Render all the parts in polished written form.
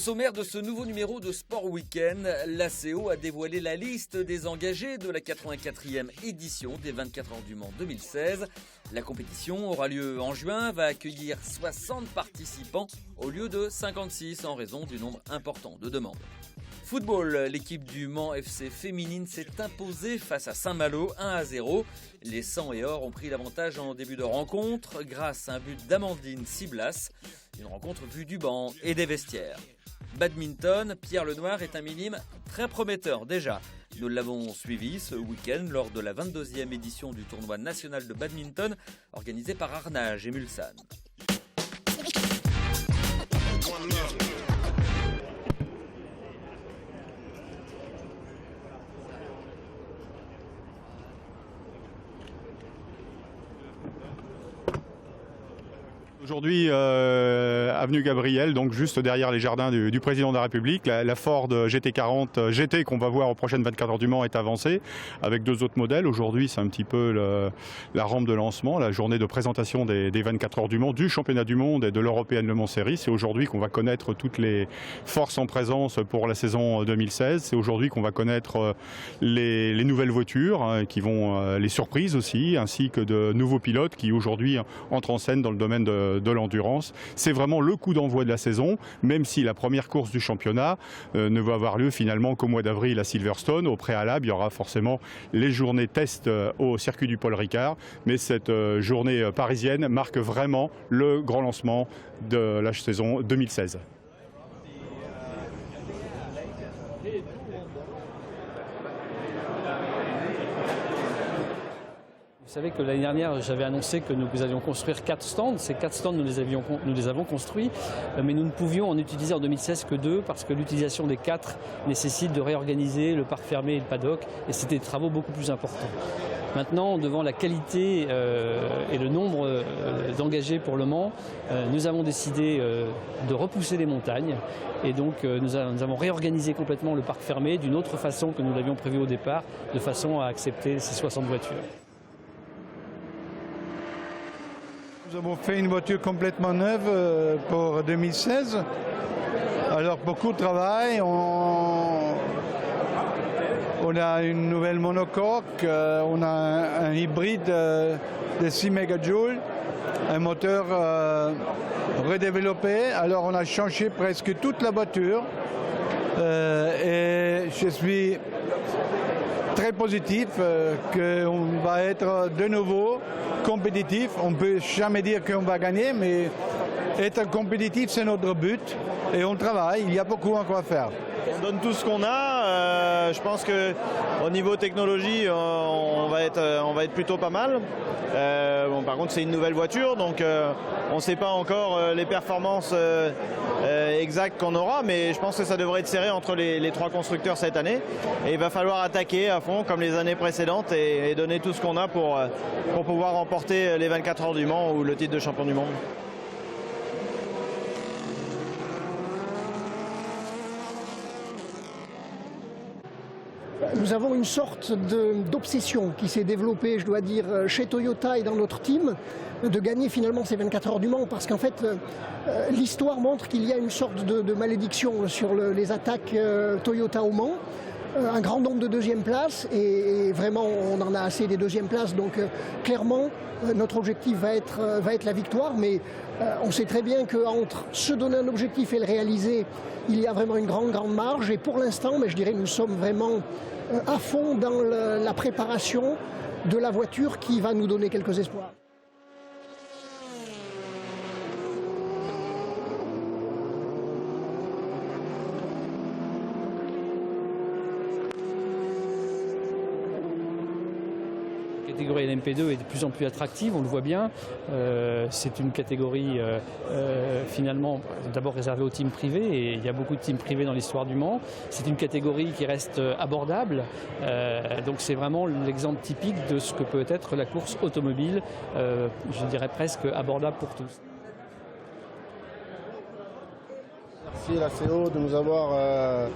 sommaire de ce nouveau numéro de Sport Week-end, l'ACO a dévoilé la liste des engagés de la 84e édition des 24 heures du Mans 2016. La compétition aura lieu en juin, va accueillir 60 participants au lieu de 56 en raison du nombre important de demandes. Football, l'équipe du Mans FC féminine s'est imposée face à Saint-Malo 1-0. Les 100 et or ont pris l'avantage en début de rencontre grâce à un but d'Amandine Siblas. Une rencontre vue du banc et des vestiaires. Badminton, Pierre Lenoir est un minime très prometteur déjà. Nous l'avons suivi ce week-end lors de la 22e édition du tournoi national de badminton organisé par Arnage et Mulsanne. Aujourd'hui, avenue Gabriel, donc juste derrière les jardins du président de la République, la Ford GT40 GT qu'on va voir aux prochaines 24 heures du Mans est avancée avec deux autres modèles. Aujourd'hui, c'est un petit peu la rampe de lancement, la journée de présentation des 24 heures du Mans, du championnat du monde et de l'Européenne Le Mans Series. C'est aujourd'hui qu'on va connaître toutes les forces en présence pour la saison 2016. C'est aujourd'hui qu'on va connaître les nouvelles voitures, qui vont les surprises aussi, ainsi que de nouveaux pilotes qui aujourd'hui entrent en scène dans le domaine de l'endurance. C'est vraiment le coup d'envoi de la saison, même si la première course du championnat ne va avoir lieu finalement qu'au mois d'avril à Silverstone. Au préalable, il y aura forcément les journées test au circuit du Paul Ricard, mais cette journée parisienne marque vraiment le grand lancement de la saison 2016. Vous savez que l'année dernière, j'avais annoncé que nous allions construire 4 stands. Ces 4 stands, nous les avons construits, mais nous ne pouvions en utiliser en 2016 que 2 parce que l'utilisation des 4 nécessite de réorganiser le parc fermé et le paddock, et c'était des travaux beaucoup plus importants. Maintenant, devant la qualité et le nombre d'engagés pour Le Mans, nous avons décidé de repousser les montagnes, et donc nous avons réorganisé complètement le parc fermé d'une autre façon que nous l'avions prévu au départ, de façon à accepter ces 60 voitures. Nous avons fait une voiture complètement neuve pour 2016. Alors beaucoup de travail. On a une nouvelle monocoque, on a un hybride de 6 MJ, un moteur redéveloppé. Alors on a changé presque toute la voiture et je suis très positif qu'on va être de nouveau compétitif. On ne peut jamais dire qu'on va gagner, mais être compétitif, c'est notre but. Et on travaille, il y a beaucoup encore à faire. On donne tout ce qu'on a. Je pense qu'au niveau technologie, on va être plutôt pas mal. Bon, par contre, c'est une nouvelle voiture, donc on ne sait pas encore les performances exactes qu'on aura, mais je pense que ça devrait être serré entre les 3 constructeurs cette année. Et il va falloir attaquer à fond comme les années précédentes et donner tout ce qu'on a pour pouvoir remporter les 24 heures du Mans ou le titre de champion du monde. Nous avons une sorte d'obsession qui s'est développée, je dois dire, chez Toyota et dans notre team, de gagner finalement ces 24 heures du Mans, parce qu'en fait, l'histoire montre qu'il y a une sorte de malédiction sur les attaques Toyota au Mans. Un grand nombre de deuxième places, et vraiment on en a assez des deuxièmes places, donc clairement notre objectif va être la victoire, mais on sait très bien qu'entre se donner un objectif et le réaliser, il y a vraiment une grande marge, et pour l'instant, je dirais, nous sommes vraiment à fond dans la préparation de la voiture qui va nous donner quelques espoirs. La catégorie LMP2 est de plus en plus attractive, on le voit bien. C'est une catégorie finalement d'abord réservée aux teams privés, et il y a beaucoup de teams privés dans l'histoire du Mans. C'est une catégorie qui reste abordable, donc c'est vraiment l'exemple typique de ce que peut être la course automobile, je dirais presque abordable pour tous. Merci à la CO de nous avoir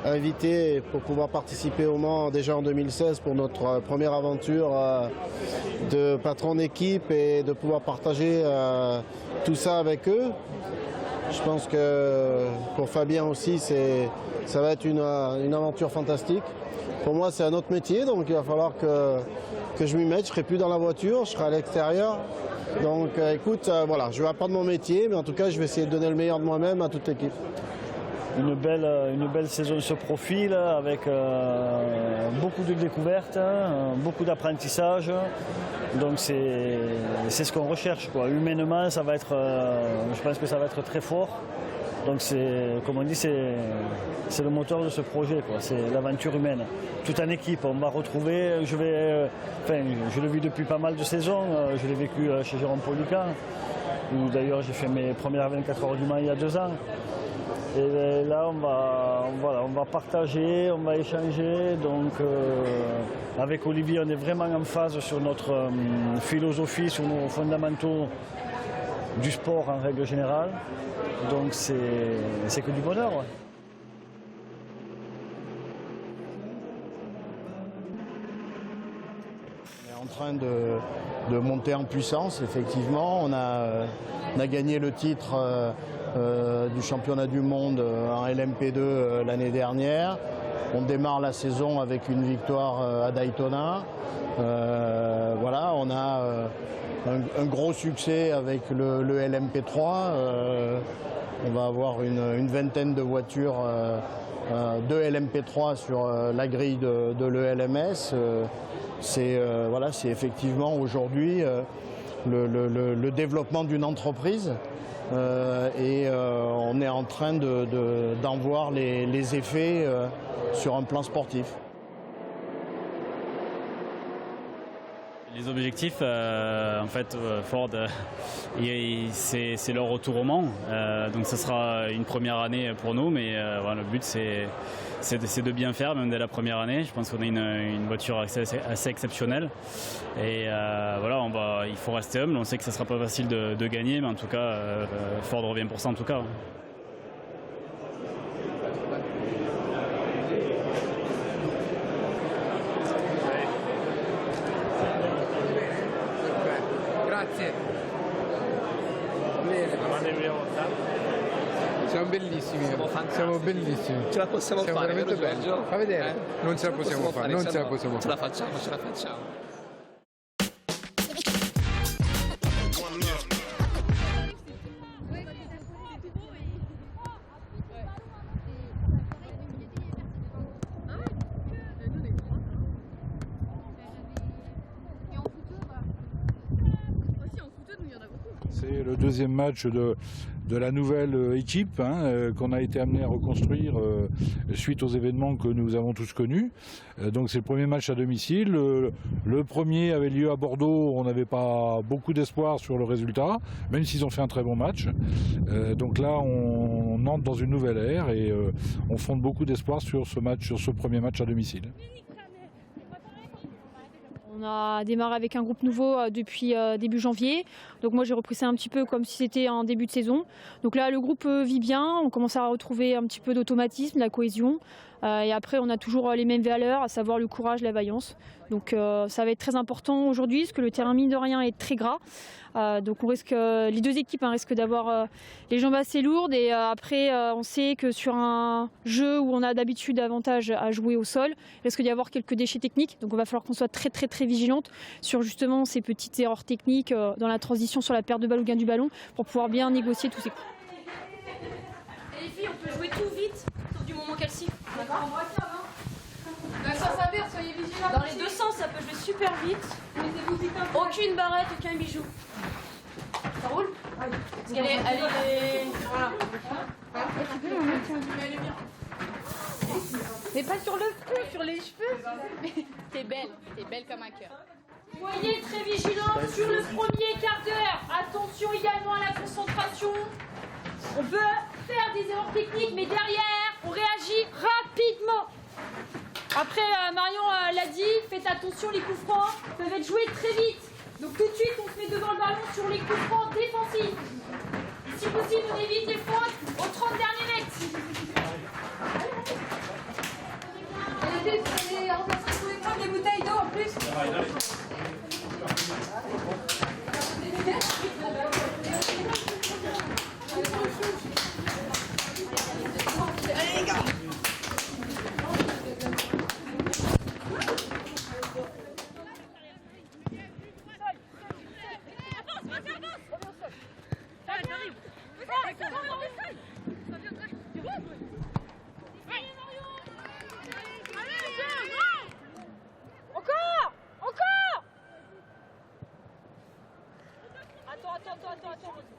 invités pour pouvoir participer au Mans déjà en 2016 pour notre première aventure de patron d'équipe et de pouvoir partager tout ça avec eux. Je pense que pour Fabien aussi, ça va être une aventure fantastique. Pour moi, c'est un autre métier, donc il va falloir que je m'y mette. Je ne serai plus dans la voiture, je serai à l'extérieur. Donc écoute, voilà, je vais apprendre mon métier, mais en tout cas, je vais essayer de donner le meilleur de moi-même à toute l'équipe. Une belle saison se profile avec beaucoup de découvertes, beaucoup d'apprentissage. Donc c'est ce qu'on recherche, quoi. Humainement, ça va être, je pense que ça va être très fort. Donc comme on dit, c'est le moteur de ce projet, quoi. C'est l'aventure humaine. Tout en équipe, on va retrouver, je le vis depuis pas mal de saisons. Je l'ai vécu chez Jérôme Poliquin, où d'ailleurs j'ai fait mes premières 24 heures du Mans il y a 2 ans. Et là, on va partager, on va échanger. Donc, avec Olivier, on est vraiment en phase sur notre philosophie, sur nos fondamentaux du sport en règle générale. Donc, c'est que du bonheur. Ouais. On est en train de monter en puissance, effectivement. On a gagné le titre du championnat du monde en LMP2 l'année dernière. On démarre la saison avec une victoire à Daytona. Voilà, on a un gros succès avec le LMP3. On va avoir une vingtaine de voitures de LMP3 sur la grille de l'ELMS. C'est effectivement aujourd'hui le développement d'une entreprise. On est en train d'en voir les effets sur un plan sportif. Les objectifs, en fait, Ford, c'est leur retour au Mans. Donc ce sera une première année pour nous, mais voilà, le but c'est de bien faire, même dès la première année. Je pense qu'on a une voiture assez exceptionnelle. Et voilà, il faut rester humble. On sait que ça ne sera pas facile de gagner, mais en tout cas, Ford revient pour ça en tout cas. Siamo bellissimi, siamo bellissimi. Ce la possiamo fare, veramente bello. Fa vedere. Non ce la possiamo fare, non ce la possiamo fare. Ce la facciamo, ce la facciamo. C'est le deuxième match de la nouvelle équipe qu'on a été amené à reconstruire suite aux événements que nous avons tous connus. Donc c'est le premier match à domicile. Le premier avait lieu à Bordeaux, on n'avait pas beaucoup d'espoir sur le résultat, même s'ils ont fait un très bon match. Donc là on entre dans une nouvelle ère et on fonde beaucoup d'espoir sur ce premier match à domicile. On a démarré avec un groupe nouveau depuis début janvier. Donc moi j'ai repris ça un petit peu comme si c'était en début de saison. Donc là le groupe vit bien, on commence à retrouver un petit peu d'automatisme, de la cohésion. Et après on a toujours les mêmes valeurs, à savoir le courage, la vaillance. Donc ça va être très important aujourd'hui parce que le terrain mine de rien est très gras. Donc on risque, les deux équipes risquent d'avoir les jambes assez lourdes et après on sait que sur un jeu où on a d'habitude avantage à jouer au sol, il risque d'y avoir quelques déchets techniques. Donc on va falloir qu'on soit très vigilante sur justement ces petites erreurs techniques dans la transition sur la perte de balle ou gain du ballon pour pouvoir bien négocier tous ces coups. Et les filles, on peut jouer tout vite, sauf du moment qu'elle siffle. D'accord. Soyez vigilants. Dans les deux sens, ça peut jouer super vite. Aucune barrette, aucun bijou. Ça roule? Parce qu'elle est... Voilà. Mais pas sur le front, sur les cheveux. T'es belle comme un cœur. Soyez très vigilants sur le premier quart d'heure. Attention également à la concentration. On peut faire des erreurs techniques, mais derrière, on réagit rapidement. Après, Marion l'a dit, faites attention, les coups francs peuvent être joués très vite. Donc tout de suite, on se met devant le ballon sur les coups francs défensifs. Et si possible, on évite les fautes aux 30 derniers mètres. Elle est remplacée, vous pouvez prendre des bouteilles d'eau en plus.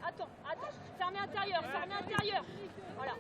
Attends. Fermez intérieur. Voilà.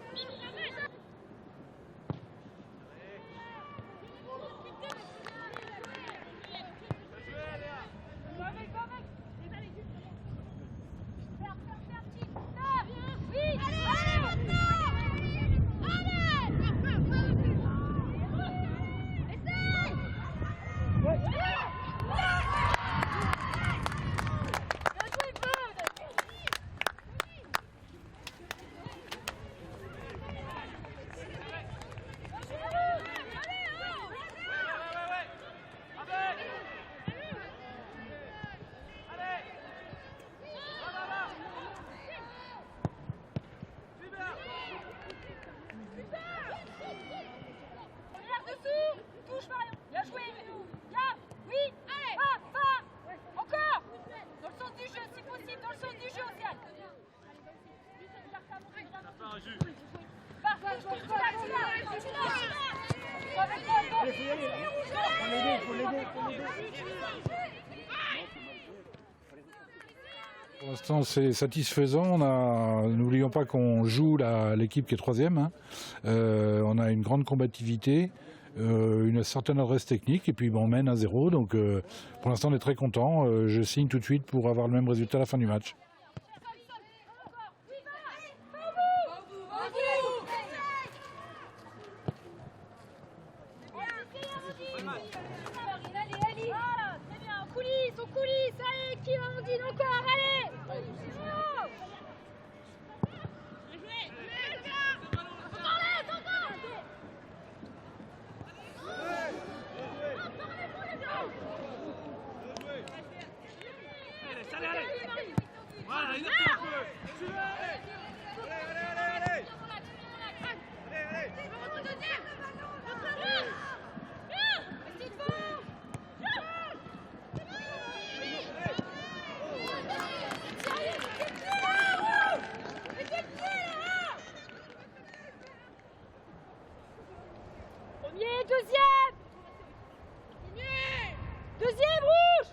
Pour l'instant, c'est satisfaisant. N'oublions pas qu'on joue l'équipe qui est 3e. On a une grande combativité, une certaine adresse technique, et puis on mène 1-0. Donc pour l'instant, on est très content. Je signe tout de suite pour avoir le même résultat à la fin du match. Deuxième rouge.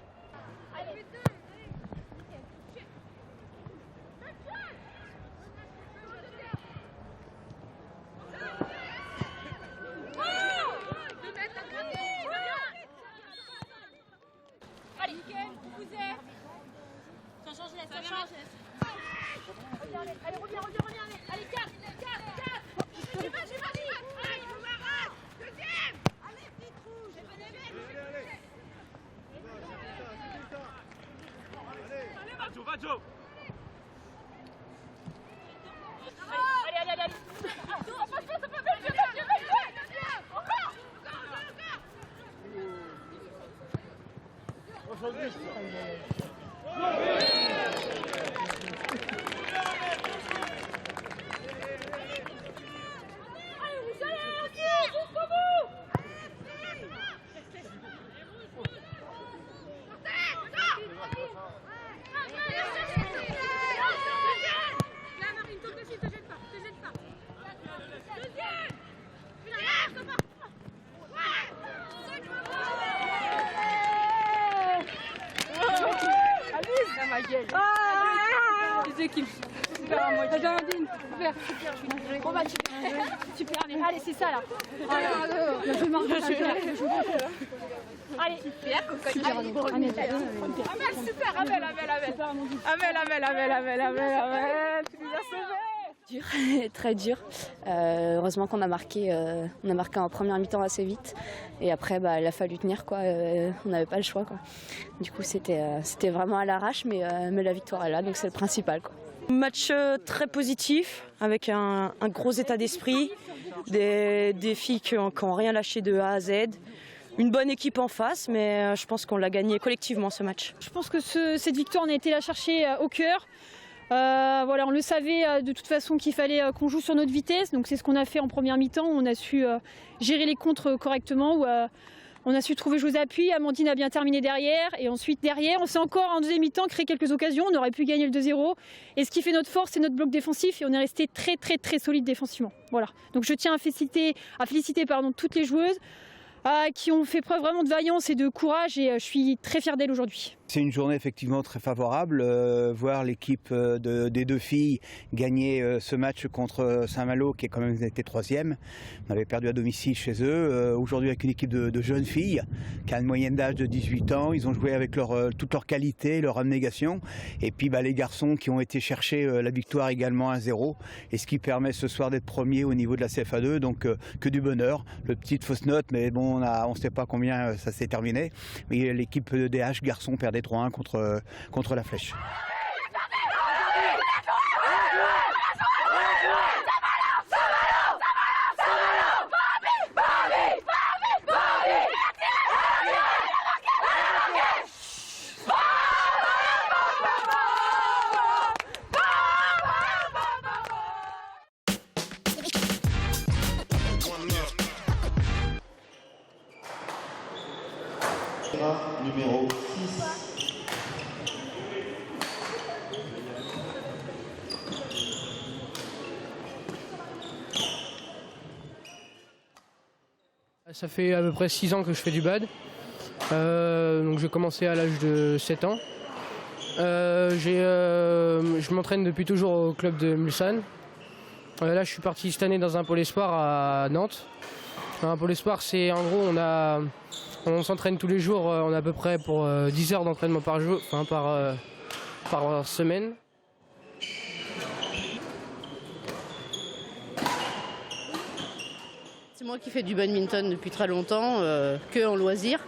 Allez, nickel, vous êtes. Ça change, ça change. Allez, reviens. Allez, 4. J'ai pas dit. Allez, je m'arrête. Deuxième. Allez, petite rouge. Allez, Allez. Ça peut faire. Encore. Allez, vous allez aussi, jusqu'au bout. Les équipes. Super, allez, c'est ça là. Allez, super, Amel. Tu nous as sauvés. Dur, très dur. Heureusement qu'on a marqué en première mi-temps assez vite. Et après, il a fallu tenir, quoi. On n'avait pas le choix, quoi. Du coup, c'était vraiment à l'arrache, mais la victoire est là, donc c'est le principal, quoi. Match très positif, avec un gros état d'esprit, des filles qui n'ont rien lâché de A à Z. Une bonne équipe en face, mais je pense qu'on l'a gagné collectivement ce match. Je pense que cette victoire, on a été la chercher au cœur. On le savait de toute façon qu'il fallait qu'on joue sur notre vitesse, donc c'est ce qu'on a fait en première mi-temps. On a su gérer les contres correctement, on a su trouver jouer appui. Amandine a bien terminé derrière, et ensuite derrière, on s'est encore en deuxième mi-temps créé quelques occasions. On aurait pu gagner le 2-0. Et ce qui fait notre force, c'est notre bloc défensif, et on est resté très solide défensivement. Voilà. Donc je tiens à féliciter toutes les joueuses qui ont fait preuve vraiment de vaillance et de courage, et je suis très fière d'elles aujourd'hui. C'est une journée effectivement très favorable. Voir l'équipe des deux filles gagner ce match contre Saint-Malo, qui est quand même été 3e. On avait perdu à domicile chez eux. Aujourd'hui avec une équipe de jeunes filles qui a une moyenne d'âge de 18 ans. Ils ont joué avec toute leur qualité, leur abnégation. Et puis les garçons qui ont été chercher la victoire également 1-0. Et ce qui permet ce soir d'être premier au niveau de la CFA2. Donc que du bonheur. Le petite fausse note, mais bon, on ne sait pas combien ça s'est terminé. Mais l'équipe DH garçons perdait 3-1 contre la Flèche. Numéro 6. Ça fait à peu près 6 ans que je fais du bad. Donc j'ai commencé à l'âge de 7 ans. Je m'entraîne depuis toujours au club de Mulsanne. Là je suis parti cette année dans un pôle espoir à Nantes. Un pôle espoir, c'est en gros on s'entraîne tous les jours, on a à peu près pour 10 heures d'entraînement par jour, enfin par semaine. C'est moi qui fais du badminton depuis très longtemps, que en loisir.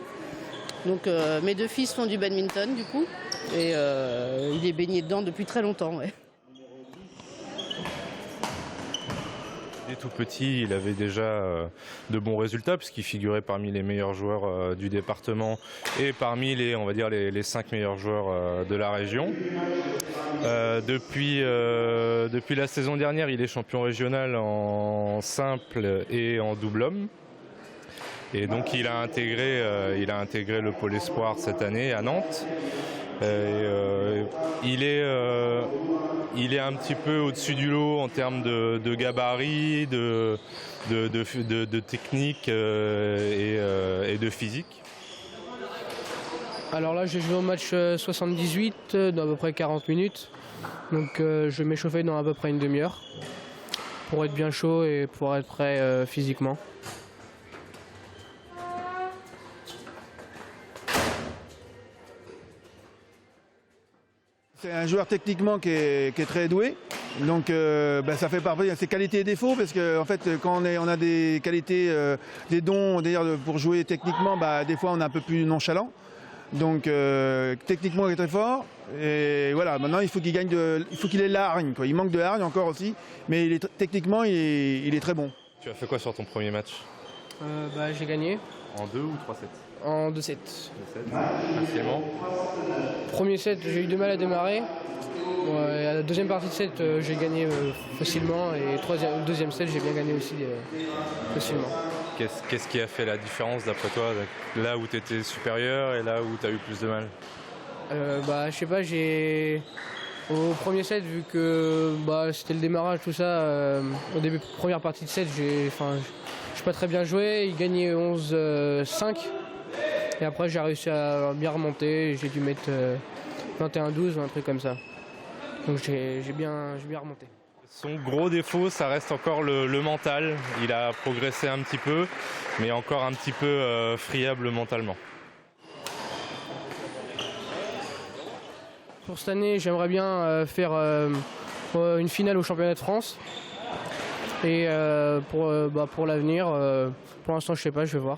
Donc mes deux fils font du badminton du coup, et il est baigné dedans depuis très longtemps. Ouais. Dès tout petit, il avait déjà de bons résultats puisqu'il figurait parmi les meilleurs joueurs du département et parmi les 5 meilleurs joueurs de la région. Depuis la saison dernière, il est champion régional en simple et en double homme. Et donc il a intégré le pôle espoir cette année à Nantes. Il est un petit peu au-dessus du lot en termes de gabarit, de technique et de physique. Alors là j'ai joué au match 78 dans à peu près 40 minutes. Donc je vais m'échauffer dans à peu près une demi-heure pour être bien chaud et pour être prêt physiquement. C'est un joueur techniquement qui est très doué, donc ça fait partie de ses qualités et défauts, parce qu'en fait quand on a des qualités, des dons d'ailleurs pour jouer techniquement, des fois on est un peu plus nonchalant. Donc techniquement il est très fort, et voilà, maintenant il faut qu'il ait la hargne, quoi. Il manque de hargne encore aussi, mais techniquement il est très bon. Tu as fait quoi sur ton premier match? J'ai gagné. En 2 ou 3-7? En 2-7. Facilement. Premier set, j'ai eu du mal à démarrer. À la deuxième partie de set, j'ai gagné facilement. Et deuxième set, j'ai bien gagné aussi facilement. Qu'est-ce qui a fait la différence d'après toi, là où tu étais supérieur et là où tu as eu plus de mal? Je sais pas, au premier set, vu que c'était le démarrage, tout ça, au début, première partie de set, j'ai pas très bien joué. Il gagnait 11-5. Et après, j'ai réussi à bien remonter. J'ai dû mettre 21-12 ou un truc comme ça. Donc j'ai bien remonté. Son gros défaut, ça reste encore le mental. Il a progressé un petit peu, mais encore un petit peu friable mentalement. Pour cette année, j'aimerais bien faire une finale au championnat de France. Et pour l'avenir, pour l'instant, je sais pas, je vais voir.